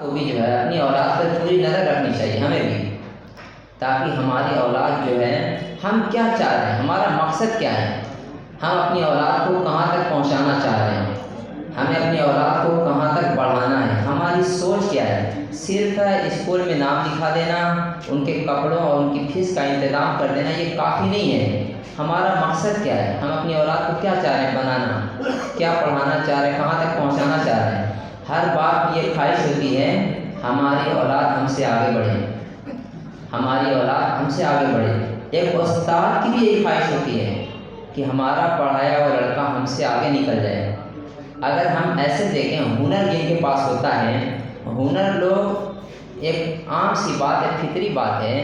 کو بھی جو ہے اپنی اولاد پر پوری نظر رکھنی چاہیے ہمیں بھی، تاکہ ہماری اولاد جو ہے ہم کیا چاہ رہے ہیں، ہمارا مقصد کیا ہے، ہم اپنی اولاد کو کہاں تک پہنچانا چاہ رہے ہیں، ہمیں اپنی اولاد کو کہاں تک بڑھانا ہے، ہماری سوچ کیا ہے۔ صرف اسکول میں نام لکھا دینا، ان کے کپڑوں اور ان کی فیس کا انتظام کر دینا یہ کافی نہیں ہے۔ ہمارا مقصد کیا ہے، ہم اپنی اولاد کو کیا چاہ رہے ہیں بنانا، کیا پڑھانا چاہ رہے ہیں، کہاں تک پہنچانا چاہ رہے ہیں۔ ہر باپ کی یہ خواہش ہوتی ہے ہماری اولاد ہم سے آگے بڑھے، ہماری اولاد ہم سے آگے بڑھے۔ ایک استاد کی بھی یہی خواہش ہوتی ہے کہ ہمارا پڑھایا ہوا لڑکا ہم سے آگے نکل جائے۔ اگر ہم ایسے دیکھیں، ہنر جن کے پاس ہوتا ہے، ہنر لوگ ایک عام سی بات ہے، فطری بات ہے،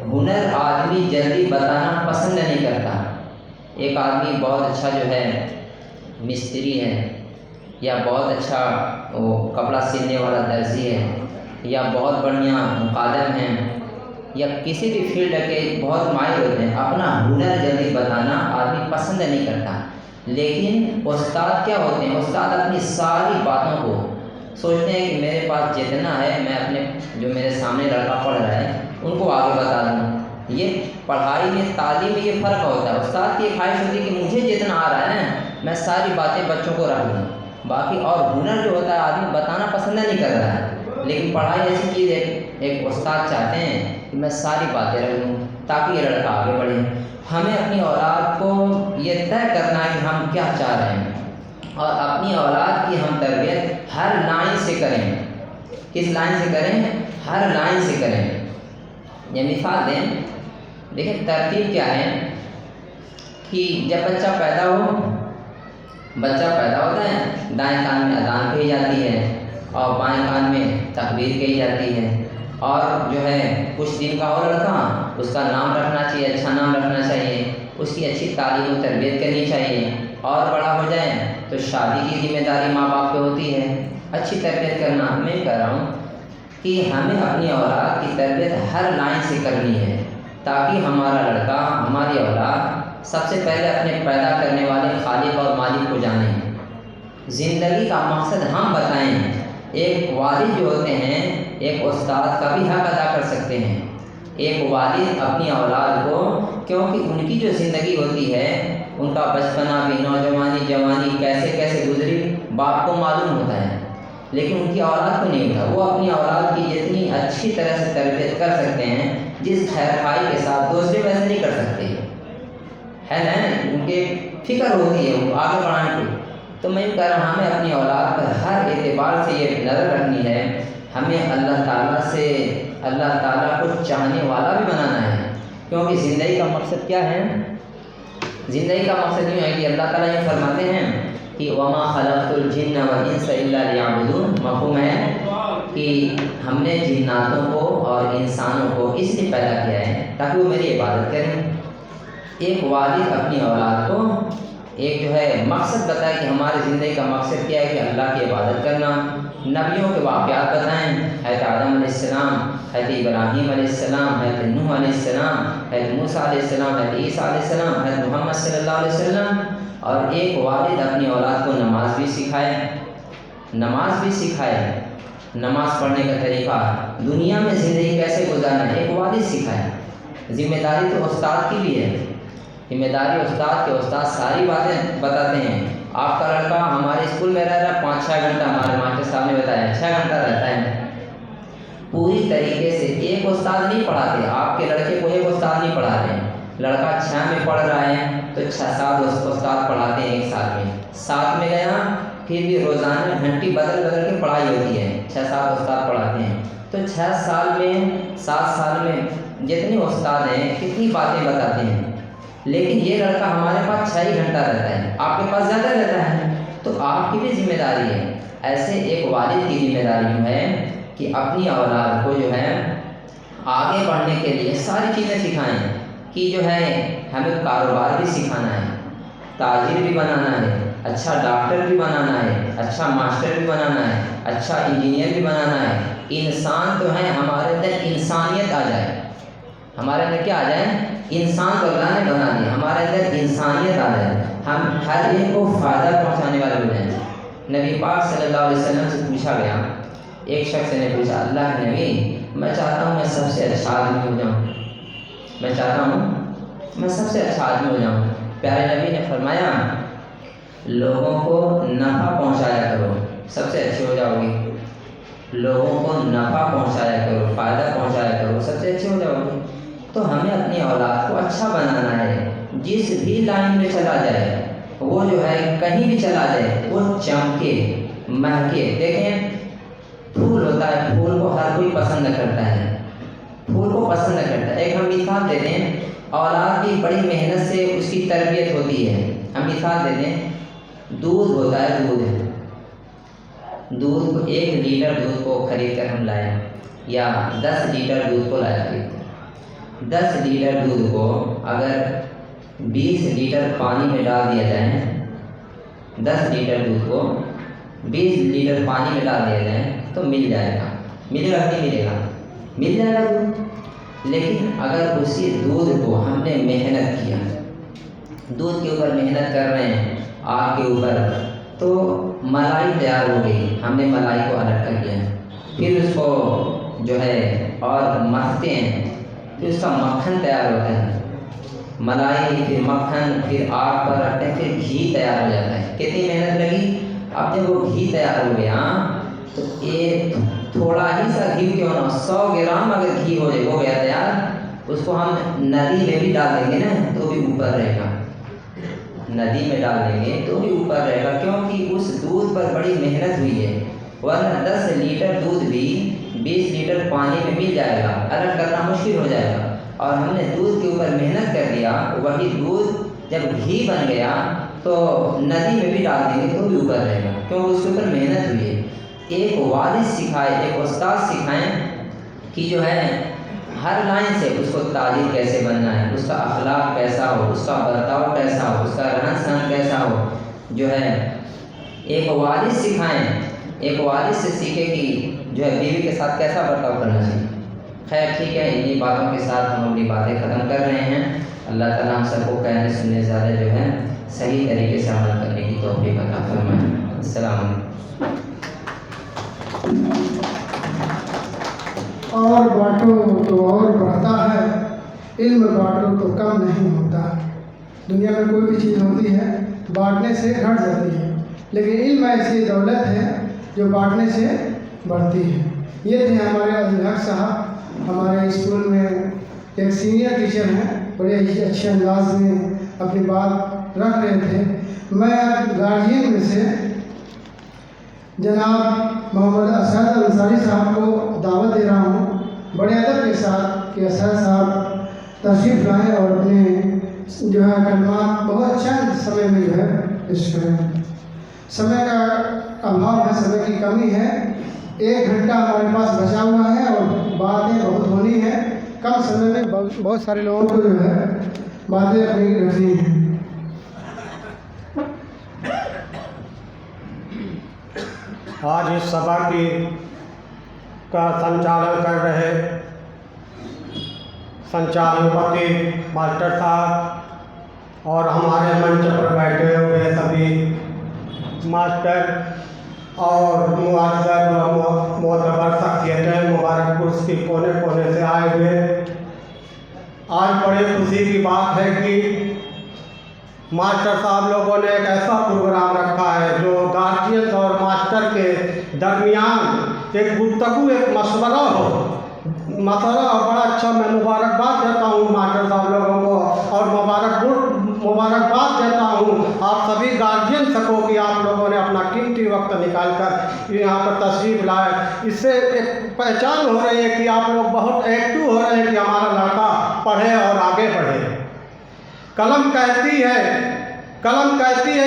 ہنر آدمی جلدی بتانا پسند نہیں کرتا۔ ایک آدمی بہت اچھا جو ہے مستری ہے، یا بہت اچھا وہ کپڑا سلنے والا درزی ہے، یا بہت بڑھیا مقادم ہیں، یا کسی بھی فیلڈ کے بہت ماہر ہوتے ہیں، اپنا ہنر جلدی بتانا آدمی پسند نہیں کرتا۔ لیکن استاد کیا ہوتے ہیں، استاد اپنی ساری باتوں کو سوچتے ہیں کہ میرے پاس جتنا ہے میں اپنے جو میرے سامنے لڑکا پڑھ رہا ہے ان کو آگے بتا دوں۔ یہ پڑھائی میں، تعلیم میں یہ فرق ہوتا ہے۔ استاد کی خواہش ہوتی ہے کہ مجھے جتنا آ رہا ہے نا میں ساری باتیں بچوں کو رکھ دوں، باقی اور ہنر جو ہوتا ہے آدمی بتانا پسند نہیں کر رہا ہے۔ لیکن پڑھائی ایسی چیز ہے، ایک استاد چاہتے ہیں کہ میں ساری باتیں رکھ دوں تاکہ یہ لڑکا آگے بڑھے۔ ہمیں اپنی اولاد کو یہ طے کرنا ہے کہ ہم کیا چاہ رہے ہیں، اور اپنی اولاد کی ہم تربیت ہر لائن سے کریں۔ کس لائن سے کریں؟ ہر لائن سے کریں۔ یہ مثال دیں، دیکھیں ترتیب کیا ہے کہ جب بچہ پیدا ہوتا ہے، دائیں کان میں اذان کہی جاتی ہے اور بائیں کان میں تکبیر کہی جاتی ہے، اور جو ہے کچھ دن کا ہو لڑکا، اس کا نام رکھنا چاہیے، اچھا نام رکھنا چاہیے، اس کی اچھی تعلیم و تربیت کرنی چاہیے، اور بڑا ہو جائے تو شادی کی ذمہ داری ماں باپ پہ ہوتی ہے، اچھی تربیت کرنا۔ میں کہہ رہا ہوں کہ ہمیں اپنی اولاد کی تربیت ہر لائن سے کرنی ہے، تاکہ ہمارا لڑکا، ہماری اولاد سب سے پہلے اپنے پیدا کرنے والے خالق اور مالک کو جانیں، زندگی کا مقصد ہم بتائیں۔ ایک والد جو ہوتے ہیں ایک استاد کا بھی حق ادا کر سکتے ہیں۔ ایک والد اپنی اولاد کو، کیونکہ ان کی جو زندگی ہوتی ہے، ان کا بچپنا بھی، نوجوانی، جوانی کیسے کیسے گزری باپ کو معلوم ہوتا ہے، لیکن ان کی اولاد کو نہیں ہوتا۔ وہ اپنی اولاد کی جتنی اچھی طرح سے تربیت کر سکتے ہیں، جس خیر خواہی کے ساتھ دوسرے ویسے نہیں کر سکتے، ہے نا، ان کے فکر ہوتی ہے وہ آگے بڑھانے کی۔ تو میں کہہ رہا ہوں ہمیں اپنی اولاد پر ہر اعتبار سے یہ نظر رکھنی ہے، ہمیں اللہ تعالیٰ کو چاہنے والا بھی بنانا ہے، کیونکہ زندگی کا مقصد کیا ہے؟ زندگی کا مقصد یہ ہے کہ اللہ تعالیٰ یہ فرماتے ہیں کہ وَمَا خَلَقْتُ الْجِنَّ وَالْإِنسَ إِلَّا لِيَعْبُدُونَ۔ مفہوم ہے کہ ہم نے جناتوں کو اور انسانوں کو اس لیے پیدا کیا ہے تاکہ وہ میری عبادت کریں۔ ایک والد اپنی اولاد کو ایک جو ہے مقصد بتائے کہ ہماری زندگی کا مقصد کیا ہے کہ اللہ کی عبادت کرنا۔ نبیوں کے واقعات بتائیں، حضرت آدم علیہ السلام، حضرت ابراہیم علیہ السلام، حضرت نوح علیہ السلام، حضرت موسیٰ علیہ السلام، حضرت عیسیٰ علیہ السلام، حضرت محمد صلی اللہ علیہ وسلم۔ اور ایک والد اپنی اولاد کو نماز بھی سکھائے، نماز پڑھنے کا طریقہ، دنیا میں زندگی کیسے گزارنا ہے، ایک والد سکھائے۔ ذمہ داری تو استاد کی بھی ہے، ذمہ داری استاد کے، استاد ساری باتیں بتاتے ہیں۔ آپ کا لڑکا ہمارے اسکول میں رہ رہا 5-6 گھنٹہ، ہمارے ماسٹر صاحب نے بتایا 6 گھنٹہ رہتا ہے، پوری طریقے سے ایک استاد نہیں پڑھاتے۔ آپ کے لڑکے کو ایک استاد نہیں پڑھا رہے ہیں، لڑکا 6 میں پڑھ رہا ہے تو 6-7 استاد پڑھاتے ہیں ایک سال میں۔ 7 میں گیا پھر بھی روزانہ گھنٹی بدل کے پڑھائی ہوتی ہے، 6-7 استاد پڑھاتے ہیں۔ تو 6 سال میں، 7 سال میں جتنے استاد ہیں کتنی باتیں بتاتے ہیں، لیکن یہ لڑکا ہمارے پاس 6 ہی گھنٹہ رہتا ہے، آپ کے پاس زیادہ رہتا ہے، تو آپ کی بھی ذمہ داری ہے۔ ایسے ایک والد کی ذمہ داری ہے کہ اپنی اولاد کو جو ہے آگے بڑھنے کے لیے ساری چیزیں سکھائیں، کہ جو ہے ہمیں کاروبار بھی سکھانا ہے، تاجر بھی بنانا ہے، اچھا ڈاکٹر بھی بنانا ہے، اچھا ماسٹر بھی بنانا ہے، اچھا انجینئر بھی بنانا ہے۔ انسان تو ہے، ہمارے اندر انسانیت آ جائے، ہمارے اندر کیا آ جائے؟ انسان کو اللہ نے بنا دیا، ہمارے اندر انسانیت آ جائے، ہم ہر ایک کو فائدہ پہنچانے والے ہو جائیں۔ نبی پاک صلی اللہ علیہ وسلم سے پوچھا گیا ایک شخص نے پوچھا اللہ کے نبی میں چاہتا ہوں میں سب سے اچھا آدمی ہو جاؤں، میں چاہتا ہوں میں سب سے اچھا آدمی ہو جاؤں۔ پیارے نبی نے فرمایا لوگوں کو نفع پہنچایا کرو، سب سے اچھے ہو جاؤ گے۔ لوگوں کو نفع پہنچایا کرو، فائدہ پہنچایا کرو، سب سے اچھے ہو جاؤ گے۔ تو ہمیں اپنی اولاد کو اچھا بنانا ہے، جس بھی لائن میں چلا جائے وہ جو ہے کہیں بھی چلا جائے وہ چمکے مہکے۔ دیکھیں پھول ہوتا ہے، پھول کو ہر کوئی پسند کرتا ہے، پھول کو پسند کرتا ہے۔ ایک ہم مثال دے دیں، اولاد بھی بڑی محنت سے اس کی تربیت ہوتی ہے۔ ہم مثال دے دیں، دودھ ہوتا ہے، دودھ کو 1 لیٹر دودھ کو خرید کر ہم لائیں یا 10 لیٹر دودھ کو لایا خرید 10 لیٹر دودھ کو اگر 20 لیٹر پانی میں ڈال دیا جائے، 10 لیٹر دودھ کو 20 لیٹر پانی میں ڈال دیا جائے تو مل جائے گا، ملے گا نہیں ملے گا؟ مل جائے گا دودھ۔ لیکن اگر اسی دودھ کو ہم نے محنت کیا، دودھ کے اوپر محنت کر رہے ہیں آگ کے اوپر، تو ملائی تیار ہو گئی، ہم نے ملائی کو الگ کر لیا، پھر اس کو جو ہے اور متھتے ہیں، پھر اس کا مکھن تیار ہوتا ہے، ملائی پھر مکھن، پھر آگ پر رکھتے ہیں، پھر گھی تیار ہو جاتا ہے۔ کتنی محنت لگی، اب جب وہ گھی تیار ہو گیا تو ایک تھوڑا ہی سا گھی کیوں نہ 100 گرام اگر گھی ہو جائے ہو گیا تیار، اس کو ہم ندی میں بھی ڈال دیں گے نا تو بھی اوپر رہے گا، ندی میں ڈال دیں گے تو بھی اوپر رہے گا، کیونکہ اس دودھ پر بڑی محنت ہوئی ہے۔ ورنہ 10 لیٹر دودھ بھی 20 لیٹر پانی میں مل جائے گا، الگ کرنا مشکل ہو جائے گا۔ اور ہم نے دودھ کے اوپر محنت کر دیا، وہی دودھ جب گھی بن گیا تو ندی میں بھی ڈال دیں گے تو بھی اوپر رہے گا، کیونکہ اس کے اوپر محنت ہوئی ہے۔ ایک والد سکھائے، ایک استاد سکھائیں کہ جو ہے ہر لائن سے اس کو تاجر کیسے بننا ہے، اس کا اخلاق کیسا ہو، اس کا برتاؤ کیسا ہو، اس کا رہن سہن کیسا ہو، جو ہے ایک والد سکھائیں، ایک والد سے سیکھے کہ جو ہے بیوی کے ساتھ کیسا برتاؤ کرنا چاہیے۔ خیر ٹھیک ہے، انہی باتوں کے ساتھ ہم اپنی باتیں ختم کر رہے ہیں۔ اللہ تعالیٰ ہم سب کو کہنے سننے زیادہ جو ہے صحیح طریقے سے عمل کرنے کی توفیق عطا فرمائے۔ السلام علیکم۔ اور بانٹو تو اور بڑھتا ہے، علم بانٹو تو کم نہیں ہوتا۔ دنیا میں کوئی بھی چیز ہوتی ہے بانٹنے سے گھٹ جاتی ہے، لیکن علم ایسی دولت ہے جو بانٹنے سے بڑھتی ہے۔ یہ تھے ہمارے عبدالحق صاحب، ہمارے اسکول میں ایک سینئر ٹیچر ہیں، بڑے اچھے انداز میں اپنی بات رکھ رہے تھے۔ میں گارجین میں سے جناب محمد اسد انصاری صاحب کو دعوت دے رہا ہوں بڑے ادب کے ساتھ کہ اسد صاحب تشریف لائیں اور اپنے جو ہے کلمات بہت چند سمے میں جو ہے پیش کریں۔ سمے کا ابھاؤ ہے، سمے کی کمی ہے، 1 گھنٹہ ہمارے پاس بچا ہوا ہے اور باتیں بہت ہونی ہیں، کم سمے میں بہت سارے لوگوں کو جو ہے باتیں اپنی رکھنی ہیں۔ آج اس سبھا کا سنچالن کر رہے سنچالپتی ماسٹر صاحب اور ہمارے منچ پر بیٹھے ہوئے سبھی ماسٹر اور معزز و معتبر شخصیتیں مبارک پور کی کونے کونے سے آئے ہوئے، آج بڑی خوشی کی بات ہے کہ ماسٹر صاحب لوگوں نے ایک ایسا پروگرام رکھا ہے جو گارجین اور ماسٹر کے درمیان ایک گفتگو، ایک مشورہ ہو، اور بڑا اچھا میں مبارکباد دیتا ہوں ماسٹر صاحب لوگوں کو، اور مبارکباد دیتا ہوں آپ سبھی گارجین کو کہ آپ لوگوں نے اپنا قیمتی وقت نکال کر یہاں پر تشریف لائے۔ اس سے ایک پہچان ہو رہی ہے کہ آپ لوگ بہت ایکٹیو ہو رہے ہیں کہ ہمارا لڑکا پڑھے اور آگے بڑھے۔ قلم کہتی ہے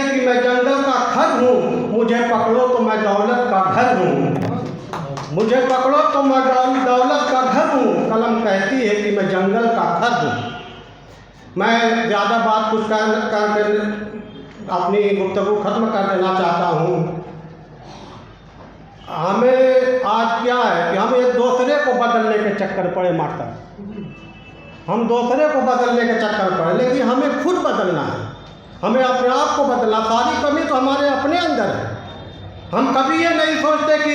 کہ میں جنگل کا کھد ہوں، مجھے پکڑو تو میں دولت کا گھر ہوں، مجھے پکڑو تو میں دولت کا گھر ہوں۔ قلم کہتی ہے کہ میں جنگل کا کھد ہوں۔ میں زیادہ بات کچھ کر کے اپنی گفتگو ختم کر دینا چاہتا ہوں۔ ہمیں آج کیا ہے کہ ہم ایک دوسرے کو بدلنے کے چکر پڑے مارتا، ہم دوسرے کو بدلنے کے چکر پڑے، لیکن ہمیں خود بدلنا ہے، ہمیں اپنے آپ کو بدلنا۔ ساری کمی تو ہمارے اپنے اندر ہے۔ ہم کبھی یہ نہیں سوچتے کہ